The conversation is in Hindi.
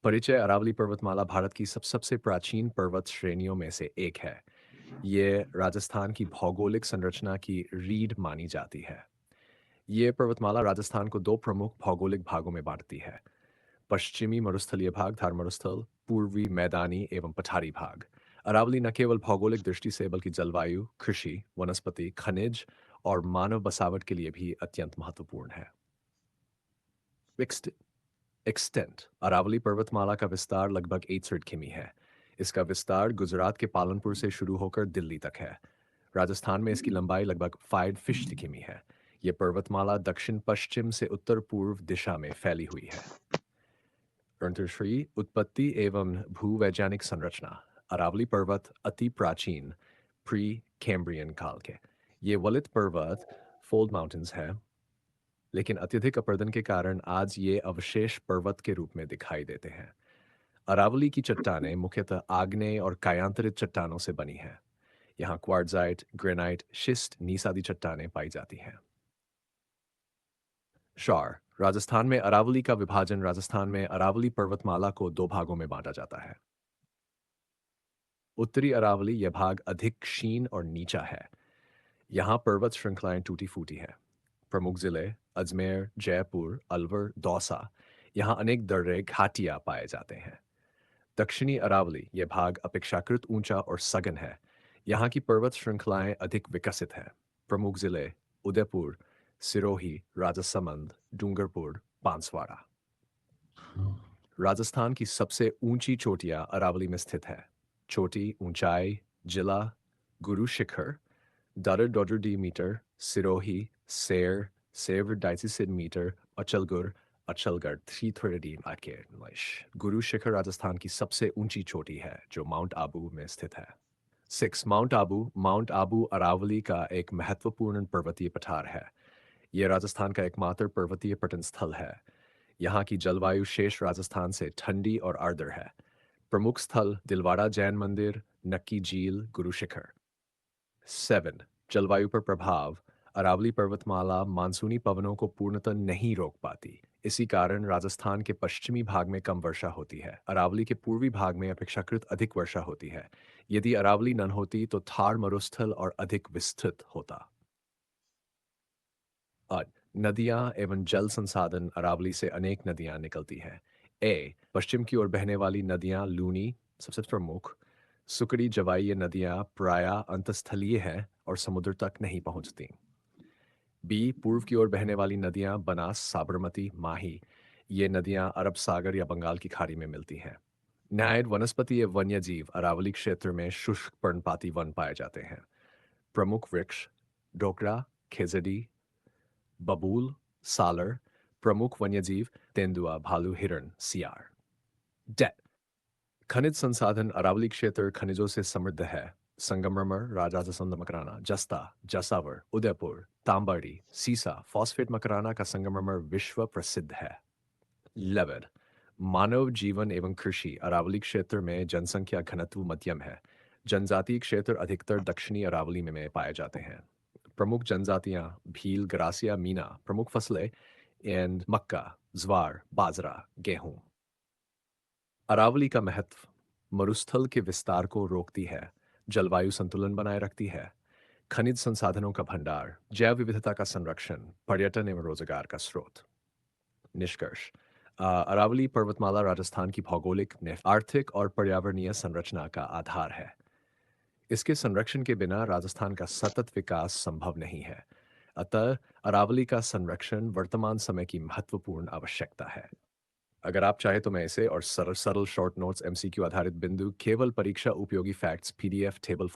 परिचय अरावली पर्वतमाला भारत की सबसे प्राचीन पर्वत श्रेणियों में से एक है। ये राजस्थान की भौगोलिक संरचना की रीढ़ मानी जाती है। ये पर्वतमाला राजस्थान को दो प्रमुख भौगोलिक भागों में बांटती है। पश्चिमी मरुस्थलीय भाग थार मरुस्थल, पूर्वी मैदानी एवं पठारी भाग। अरावली न केवल भौगोलिक दृष्टि से बल्कि जलवायु, कृषि, वनस्पति, खनिज और मानव बसावट के लिए भी अत्यंत महत्वपूर्ण है। एक्सटेंट अरावली पर्वतमाला का विस्तार लगभग 68 किमी है। इसका विस्तार गुजरात के पालनपुर से शुरू होकर दिल्ली तक है। राजस्थान में इसकी लंबाई लगभग 550 किमी है। यह पर्वतमाला दक्षिण पश्चिम से उत्तर पूर्व दिशा में फैली हुई है। ग्रंथश्री उत्पत्ति एवं भूवैज्ञानिक संरचना। अरावली पर्वत अति प्राचीन प्री कैम्ब्रियन काल के ये वलित पर्वत फोल्ड माउंटेन्स है, लेकिन अत्यधिक अपरदन के कारण आज ये अवशेष पर्वत के रूप में दिखाई देते हैं। अरावली की चट्टानें मुख्यतः आग्नेय और कायांतरित चट्टानों से बनी हैं। यहाँ क्वार्ट्जाइट, ग्रेनाइट, शिस्ट, नीस आदि चट्टानें पाई जाती हैं। शौर राजस्थान में अरावली का विभाजन राजस्थान में अरावली पर्वतमाला को दो भागों में बांटा जाता है। उत्तरी अरावली यह भाग अधिक क्षीण और नीचा है। यहाँ पर्वत श्रृंखलाएं टूटी फूटी हैं। प्रमुख जिले अजमेर, जयपुर, अलवर, दौसा। यहाँ अनेक दर्रे घाटियां पाए जाते हैं। दक्षिणी अरावली यह भाग अपेक्षाकृत ऊंचा और सघन है। यहाँ की पर्वत श्रृंखलाएं अधिक विकसित हैं। प्रमुख जिले उदयपुर, सिरोही, राजसमंद, डूंगरपुर, बांसवाड़ा। राजस्थान की सबसे ऊंची चोटियां अरावली में स्थित है। चोटी, ऊंचाई, जिला, गुरु शिखर, डॉडर मीटर, सिरोही, सेर, सेवर डाइसिसिड मीटर, अचलगुर, अचलगढ़ 330 आके गुरु शिखर राजस्थान की सबसे ऊंची चोटी है जो माउंट आबू में स्थित है। 6 माउंट आबू अरावली का एक महत्वपूर्ण पर्वतीय पठार है। यह राजस्थान का एकमात्र पर्वतीय पर्यटन स्थल है। यहाँ की जलवायु शेष राजस्थान से ठंडी और आर्द्र है। प्रमुख स्थल दिलवाड़ा जैन मंदिर, नक्की झील, गुरु शिखर। 7 जलवायु पर प्रभाव अरावली पर्वतमाला मानसूनी पवनों को पूर्णतः नहीं रोक पाती। इसी कारण राजस्थान के पश्चिमी भाग में कम वर्षा होती है। अरावली के पूर्वी भाग में अपेक्षाकृत अधिक वर्षा होती है। यदि अरावली न होती तो थार मरुस्थल और अधिक विस्तृत होता। आज नदियां एवं जल संसाधन अरावली से अनेक नदियां निकलती हैं। पश्चिम की ओर बहने वाली नदियां लूनी सबसे प्रमुख, सुकड़ी जवाई ये नदियां प्रायः अंतस्थलीय हैं और समुद्र तक नहीं पहुंचती। पूर्व की ओर बहने वाली नदियां बनास, साबरमती, माही ये नदियां अरब सागर या बंगाल की खाड़ी में मिलती हैं। न्याय वनस्पति एवं वन्य जीव अरावली क्षेत्र में शुष्क पर्णपाती वन पाए जाते हैं। प्रमुख वृक्ष डोकरा, खेजड़ी, बबूल, सालर। प्रमुख वन्यजीव तेंदुआ, भालू, हिरण, सियार। डेट खनिज संसाधन अरावली क्षेत्र खनिजों से समृद्ध है। संगमरमर, राजराजासंद मकराना, जस्ता, जसावर, उदयपुर, तांबाड़ी, सीसा, फॉस्फेट मकराना का संगमरमर विश्व प्रसिद्ध है। लेवड मानव जीवन एवं कृषि अरावली क्षेत्र में जनसंख्या घनत्व मध्यम है। जनजातीय क्षेत्र अधिकतर दक्षिणी अरावली में पाए जाते हैं। प्रमुख जनजातियां भील, ग्रासिया, मीना। प्रमुख फसलें एंड मक्का, ज्वार, बाजरा, गेहूं। अरावली का महत्व मरुस्थल के विस्तार को रोकती है, जलवायु संतुलन बनाए रखती है, खनिज संसाधनों का भंडार, जैव विविधता का संरक्षण, पर्यटन एवं रोजगार का स्रोत। निष्कर्ष अरावली पर्वतमाला राजस्थान की भौगोलिक, आर्थिक और पर्यावरणीय संरचना का आधार है। इसके संरक्षण के बिना राजस्थान का सतत विकास संभव नहीं है। अतः अरावली का संरक्षण वर्तमान समय की महत्वपूर्ण आवश्यकता है। अगर आप चाहें तो मैं इसे और सरल सरल शॉर्ट नोट्स एमसीक्यू आधारित बिंदु केवल परीक्षा उपयोगी फैक्ट्स पीडीएफ टेबल